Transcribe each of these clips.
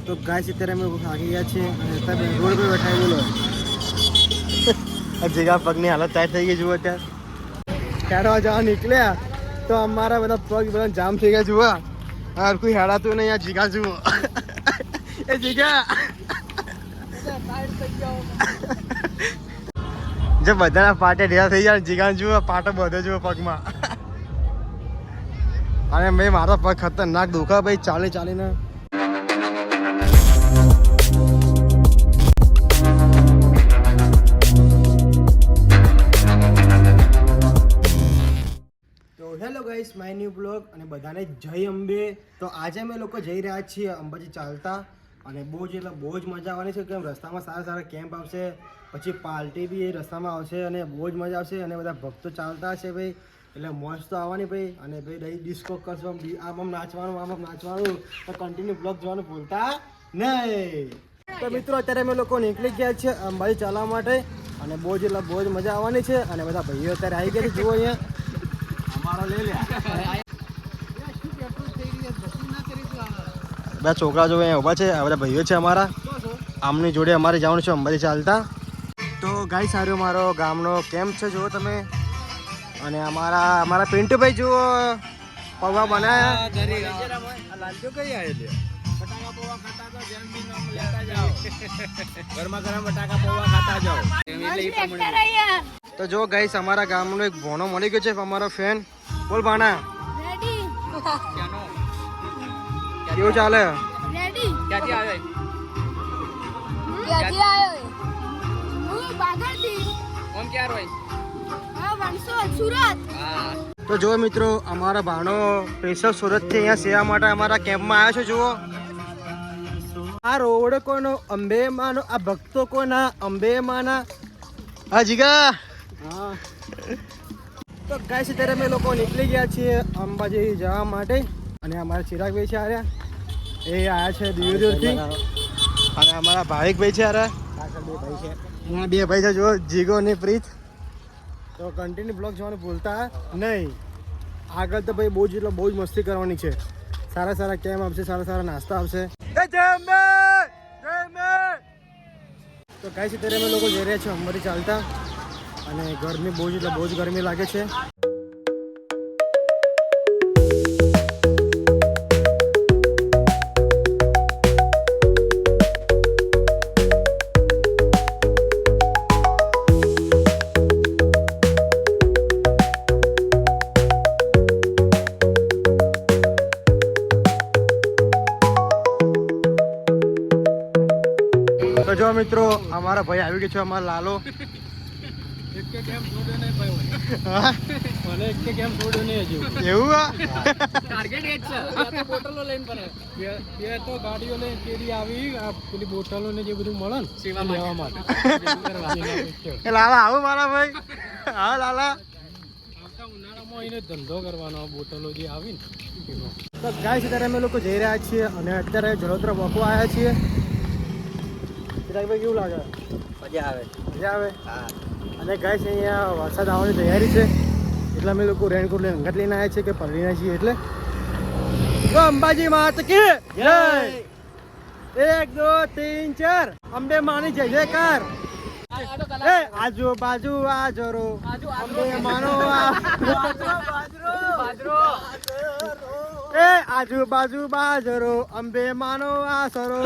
તો ગાઈસ અત્યારે અમે ભાગી ગયા છીએ અને અત્યારે રોડ પર બેઠા બોલો જગ્યા પગની હાલત ટાઈટ થઈ ગઈ જુઓ અત્યારે હેડવા જવા નીકળ્યા તો અમારા બધા પગ બધા જામ થઈ ગયા જુઓ હાર કોઈ હેડાતું નહીં આ જીગા જુઓ એ જીગા જો બધાના પાટે ઢેરા થઈ જાય જીગા જુઓ પાટો બધો જુઓ પગમાં અને ભાઈ મારો પગ ખતરનાક દુખા ભાઈ ચાલીને hello guys my new blog અને બધાને જય અંબે. તો આજે અમે લોકો જઈ રહ્યા છીએ અંબાજી ચાલતા અને બહુ જ મજા આવવાની છે કેમ રસ્તામાં સારા કેમ્પ આવશે પછી પાર્ટી બી એ રસ્તામાં આવશે અને બહુ જ મજા આવશે અને બધા ભક્તો ચાલતા હશે ભાઈ એટલે મોજ તો આવવાની ભાઈ અને ભાઈ ડિસ્કો કરશું આમ નાચવાનું તો કન્ટિન્યુ બ્લોગ જોવાનું ભૂલતા નહીં. તો મિત્રો અત્યારે અમે લોકો નીકળી ગયા છીએ અંબાજી ચાલવા માટે અને બહુ જ મજા આવવાની છે અને બધા ભાઈઓ અત્યારે આવી ગયા છે જુઓ અહીંયા બે છોકરા જો અહીંયા ઊભા છે આ બધા ભાઈઓ છે અમારા આમની જોડે અમારે જવાનું છે અંબાજી ચાલતા. તો ગાઈ સારું મારો ગામનો કેમ્પ છે જુઓ તમે અને અમારા પિન્ટુભાઈ જુઓ પૌવા બનાયા તો જો ગાઈસ અમારા ગામનો એક ભોણો મળી ગયો છે અમારો ફેન બોલ બાણા કેવું ચાલે ક્યાંથી આવ્યો હું બાગરથી ઓમ ક્યાં રોય વણસોદ સુરત. તો જો મિત્રો અમારા ભાણો સ્પેશિયલ સુરતથી અહીંયા સેવા માટે અમારા કેમ્પમાં આવ્યા છે જુઓ આ રોડ કોનો અંબે માનો આ ભક્તો કોના અંબે માના હા જીગા તો ગાઈસ અત્યારે અમે લોકો નીકળી ગયા છીએ અંબાજી જવા માટે અને અમારા ચિરાગભાઈ છે આર્યા એ આવ્યા છે દૂરથી અને અમારા ભાવિકભાઈ છે આર્યા બે ભાઈ છે જો જીગો અને પ્રીત. તો કન્ટિન્યુ બ્લોગ જોવાનું ભૂલતા નહીં. આગળ તો ભાઈ બહુ જ મસ્તી કરવાની છે સારા કેમ આવશે સારા નાસ્તા આવશે. તો ગાઈસ અત્યારે અમે લોકો જઈ રહ્યા છીએ અંબાજી ચાલતા અને ગરમી બહુ જ ગરમી લાગે છે. તો જો મિત્રો અમારા ભાઈ આવી ગયા છે અમારા લાલો બોટલો લઈને બે તો ગાડીઓ લઈને કેરી આવી પેલી બોટલો ને જે બધું મળે ને લેવા માટે લાલા આવું મારા ભાઈ હા લાલા આવતા ઉનાળામાં એને ધંધો કરવાનો બોટલો જે આવી ને તો ગાઈસ અત્યારે અમે લોકો જઈ રહ્યા છીએ અને અત્યારે જળોતરા વોકો આવ્યા છીએ. ચિરાગભાઈ કેવું લાગે? મજા આવે હા. અને ગાઈસ અહીંયા વરસાદ આવવાની તૈયારી છે એટલે અમે લોકો રેનકોટ લઈને અંગત લઈને આવ્યા છીએ કે પલળીના છીએ એટલે તો અંબાજી માત કી જય 1 2 3 4 અંબે માની જય જયકાર. એ આજુબાજુ આ જોરો અંબે માનો એ આજુબાજુ બાજરો અંબે માનો આસરો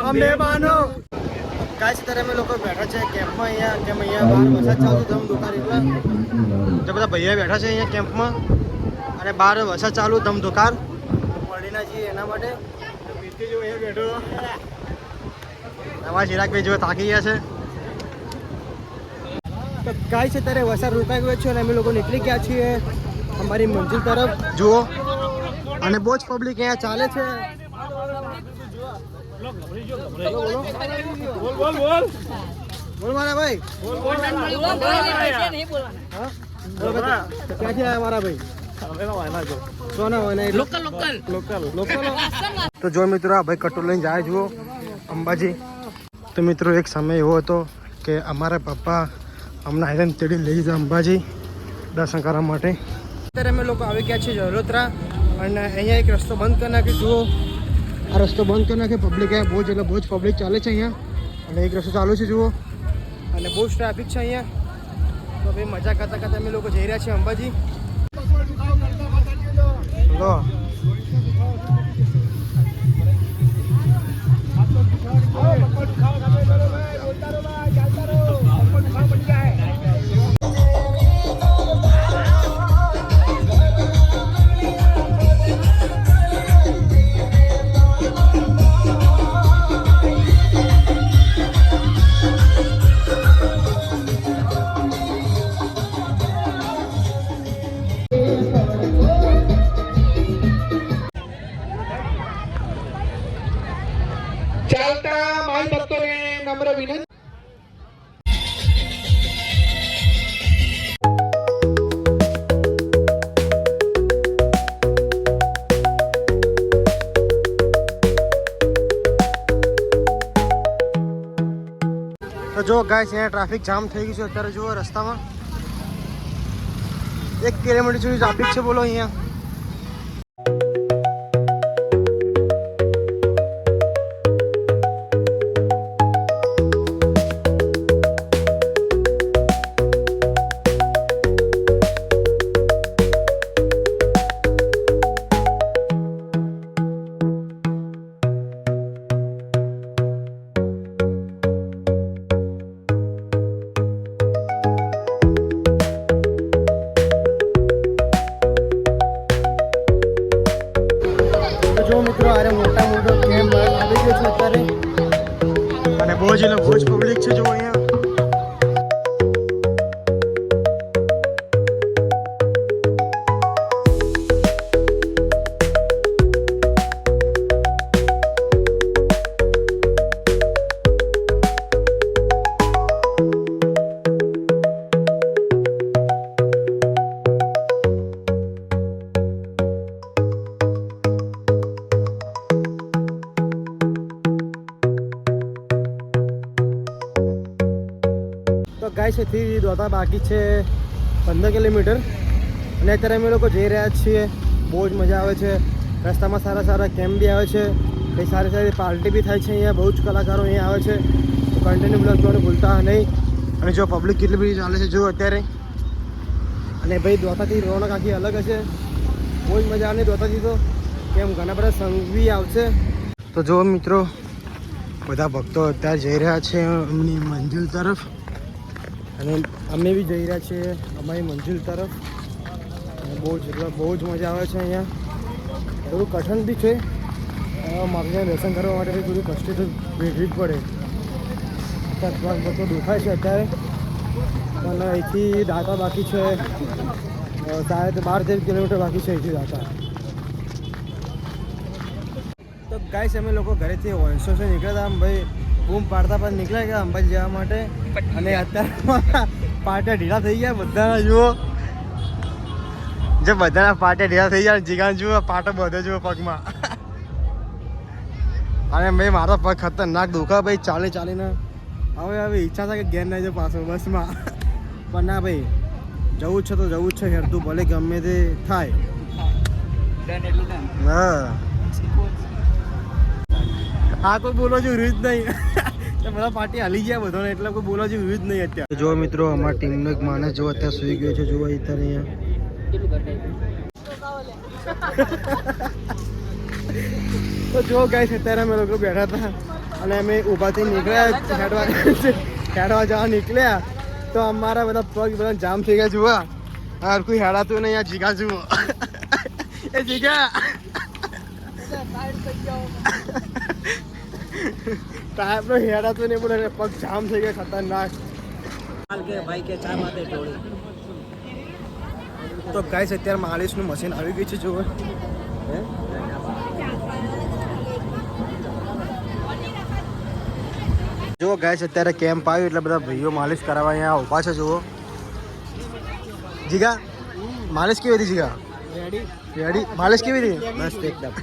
અંબે માનો. ગાઈસ અત્યારે અમે લોકો બેઠા છે કેમ્પમાં અહીંયા બહાર વરસાદ ચાલુ ધમ ધોકાર એટલા તો બધા ભાઈઓ બેઠા છે અહીંયા કેમ્પમાં અને બહાર વરસાદ ચાલુ ધમ ધોકાર પડીના છીએ એના માટે પીતી જો અહીંયા બેઠો અમારા ચિરાગભાઈ જો થાકી ગયા છે. તો ગાઈસ અત્યારે વરસાદ રોકાઈ ગયો છે અને અમે લોકો નીકળી ગયા છીએ અમારી મંજિલ તરફ જુઓ અને બહુ જ પબ્લિક અહીંયા ચાલે છે. બોલ મારા ભાઈ ક્યાંથી આવ્યા મારા ભાઈ? તો જો મિત્રો આ ભાઈ કટોર લઈને જાય જુઓ અંબાજી. તો મિત્રો એક સમય એવો હતો કે અમારા પપ્પા અમને આયરન તેડી લઈ જાય અંબાજી દર્શન કરવા માટે. અત્યારે અમે લોકો આવી ગયા છીએ જલોત્રા અને અહીંયા એક રસ્તો બંધ કરી નાખ્યો જુઓ આ રસ્તો બંધ કરી નાખે પબ્લિક અહીંયા બહુ જ એટલે બહુ જ પબ્લિક ચાલે છે અહીંયા અને એક રસ્તો ચાલુ છે જુઓ અને બહુ જ ટ્રાફિક છે અહીંયા તો ભાઈ મજા કરતા કરતા અમે લોકો જઈ રહ્યા છીએ અંબાજી લો ચાલતા માઈ ભક્તોને નમ્ર વિનંતી તો જો ગાઈસ અહીંયા ટ્રાફિક જામ થઈ ગયું છે અત્યારે જુઓ રસ્તામાં 1 કિલોમીટર સુધી ટ્રાફિક છે બોલો અહીંયા જો મિત્રો આરે મોટો કેમ્પ આવી ગયો છે અત્યારે અને બહુ જ એટલે બહુ જ પબ્લિક છે જો અહીંયા તો ગાઈસ અહીંથી દોતા બાકી છે 15 કિલોમીટર અને અત્યારે અમે લોકો જઈ રહ્યા છીએ બહુ જ મજા આવે છે રસ્તામાં સારા સારા કેમ્પ બી આવે છે કંઈ સારી સારી પાર્ટી બી થાય છે અહીંયા બહુ જ કલાકારો અહીંયા આવે છે તો કન્ટિન્યુ બ્લોગ જોવાનું ભૂલતા નહીં અને જો પબ્લિક કેટલી બધી ચાલે છે જો અત્યારે અને ભાઈ દોતાથી રોનક આખી અલગ હશે બહુ જ મજા આવે દોતાથી તો કેમ ઘણા બધા સંઘ બી આવશે તો જો મિત્રો બધા ભક્તો અત્યારે જઈ રહ્યા છે એમની મંજિલ તરફ અને અમે બી જઈ રહ્યા છીએ અમારી મંજિલ તરફ અને બહુ જ મજા આવે છે અહીંયા થોડું કઠણ બી છે માતાજીના દર્શન કરવા માટે બી થોડું કષ્ટી તો ભેગવી જ પડે અત્યારે બધો દુખાય છે અત્યારે પણ અહીંથી દાતા બાકી છે શાયદ 12-13 કિલોમીટર બાકી છે અહીંથી દાતા તો ગાઈસ અમે લોકો ઘરેથી વંશો છે નીકળ્યા હતા ભાઈ બૂમ પાડતા પણ નીકળ્યા ગયા અંબાજી જવા માટે અને અત્યારે પાટા ઢીલા થઈ ગયા બધાના જુઓ જે બધાના પાટા ઢીલા થઈ ગયા જીગાન જુઓ પાટો બધો જુઓ પગમાં અને ભાઈ મારો પગ ખતરનાક દુખા ભાઈ ચાલીને હવે ઈચ્છા થાય કે ઘેર નહીં જાઉં પાછો બસમાં પણ ના ભાઈ જવું જ છે તો જવું જ છે હેરતું ભલે ગમે તે થાય હા હા કોઈ બોલો જેવું રહ્યું જ નહીં બધા પાર્ટી હાલી ગયા બધાને એટલે કોઈ બોલવા જેવું રહ્યું જ નહીં અત્યારે જો મિત્રો અમારા ટીમનો એક માણસ જો અત્યારે સુઈ ગયો છે જોવા અત્યારે અહીંયા તો જો ગાઈસ અત્યારે અમે લોકો બેઠા હતા અને અમે ઊભાથી નીકળ્યા હેડવા જવા નીકળ્યા તો અમારા બધા પગ બધા જામ થઈ ગયા જુઓ હાર કોઈ હેડાતું નહીં આ જીગા જુઓ એ જીગા ટાઈપ નો હેડા તો નહીં બોલે પગ જામ થઈ ગયા ખતરનાક ભાઈ કે ચા માતે ટોળી તો ગાઈસ અત્યારે માલિશનું મશીન આવી ગયું છે જુઓ જો ગાઈસ અત્યારે કેમ્પ આવ્યું એટલે બધા ભાઈઓ માલિશ કરાવવા અહીંયા ઊભા છે જુઓ જીગા માલિશ કેવી હતી જીગા રેડી માલિશ કેવી હતી મસ્ત એકદમ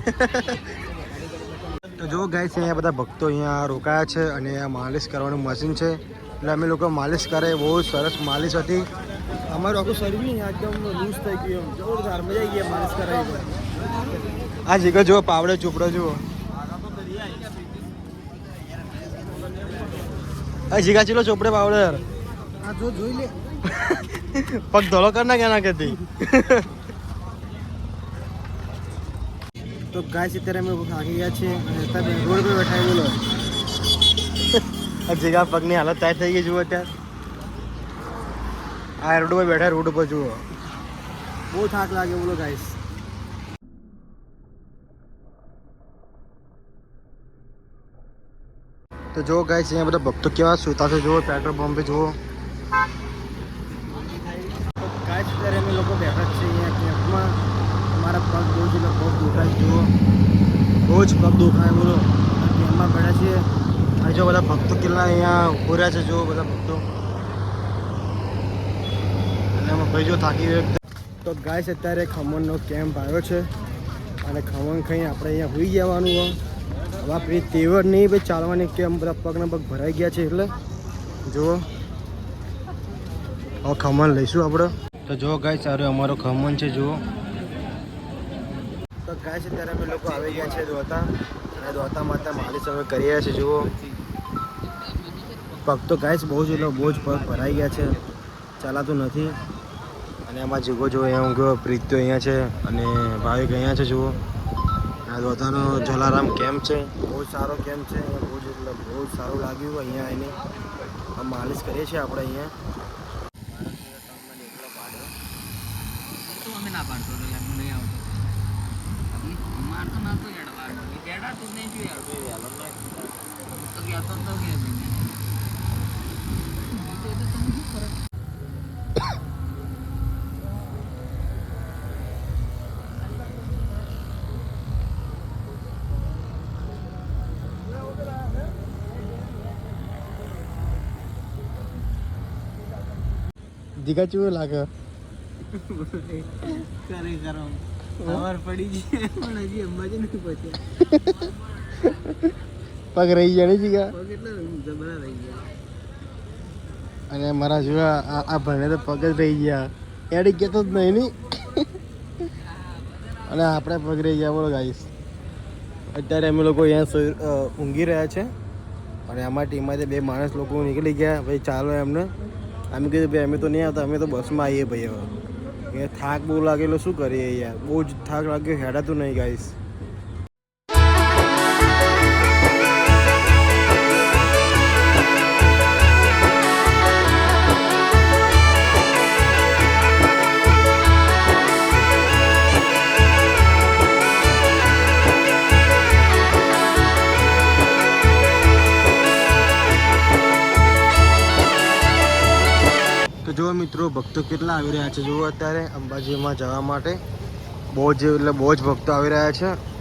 તો જો ગાઈસ અહીંયા બધા ભક્તો અહીંયા રોકાયા છે અને આ માલિશ કરવાનું મશીન છે એટલે અમે લોકો માલિશ કરે બહુ સરસ માલિશ હતી અમારું આખું શરીર એકદમ લૂઝ થઈ ગયું જોરદાર મજા આવી ગઈ માલિશ કરાવી આ જીગો જુઓ પાવડો ચોપડો જુઓ આ જીગા ચીલો ચોપડે પાવડર આ જો જોઈ લે પગ ધોળો કર ના કેના કેતી તો ગાઈસ અત્યારે અમે થાકી ગયા છીએ અને અત્યારે રોડ પર બેઠા બોલો આ જીગા પગની હાલત ટાઈટ થઈ ગઈ જુઓ અત્યારે આ રોડ પર બેઠા રોડ પર જુઓ બહુ થાક લાગે બોલો ગાઈસ તો જો ગાઈસ અહીંયા બધા ભક્તો કેવા સુતા છે જુઓ પેટ્રોલ પંપે જુઓ ગાઈસ અત્યારે અમે લોકો બેઠા છે અહીંયા કેમ્પમાં અમારા પગ બહુ જ પગ દુખાય જુઓ બહુ જ પગ દુખાય બોલો કેમ્પમાં બેઠા છીએ અને જો બધા ભક્તો કેટલા અહીંયા ઉભર્યા છે જુઓ બધા ભક્તો અને એમાં ભાઈ જો થાકી ગયો તો ગાઈસ અત્યારે ખમણનો કેમ્પ આવ્યો છે અને ખમણ ખાઈને આપણે અહીંયા હોઈ જવાનું હોય હવે આપણી તેવડ નહીં ભાઈ ચાલવાની કેમ બધા પગના પગ ભરાઈ ગયા છે એટલે જુઓ હવે ખમણ લઈશું આપણે તો જો ગાઈસ સારું અમારો ખમણ છે જુઓ તો ગાઈસ અત્યારે અમે લોકો આવી ગયા છે દોતા અને દોતા માતા માલિશ અમે કરી રહ્યા છે જુઓ પગ તો ગાઈસ બહુ જ એટલે બહુ જ પગ ભરાઈ ગયા છે ચાલાતું નથી અને આમાં જીગો જો અહીંયા ઊંઘ્યો પ્રીત તો અહીંયા છે અને ભાવિક અહીંયા છે જુઓ આ દોતાનો જલારામ કેમ્પ છે બહુ સારો કેમ્પ છે બહુ જ એટલે બહુ જ સારું લાગ્યું અહીંયા આવીને આ માલિશ કરીએ છીએ આપણે અહીંયા દીઘા ચેવું લાગે સવાર પડી ગઈ પણ હજી અંબાજી નથી પહોંચ્યા પગ રહી ગયા નહીં જીગા પગ એટલા જબરા રહી ગયા અને મારા જેવા આ ભણે તો પગ જ રહી ગયા એડી કહેતો જ નહીં ની અને આપણે પગ રહી ગયા બોલો ગાઈસ અત્યારે અમે લોકો અહીંયા ઊંઘી રહ્યા છે અને અમારી ટીમમાંથી 2 માણસ લોકો નીકળી ગયા ભાઈ ચાલો એમને અમે કીધું ભાઈ અમે તો નહીં આવતા અમે તો બસમાં આવીએ ભાઈ હવે એ થાક બહુ લાગેલો શું કરીએ યાર બહુ જ થાક લાગ્યો હેડાતું નહીં ગાઈસ તો જો મિત્રો ભક્તો કેટલા આવી રહ્યા છે જુઓ અત્યારે અંબાજીમાં જવા માટે બહુ જ એટલે બહુ જ ભક્તો આવી રહ્યા છે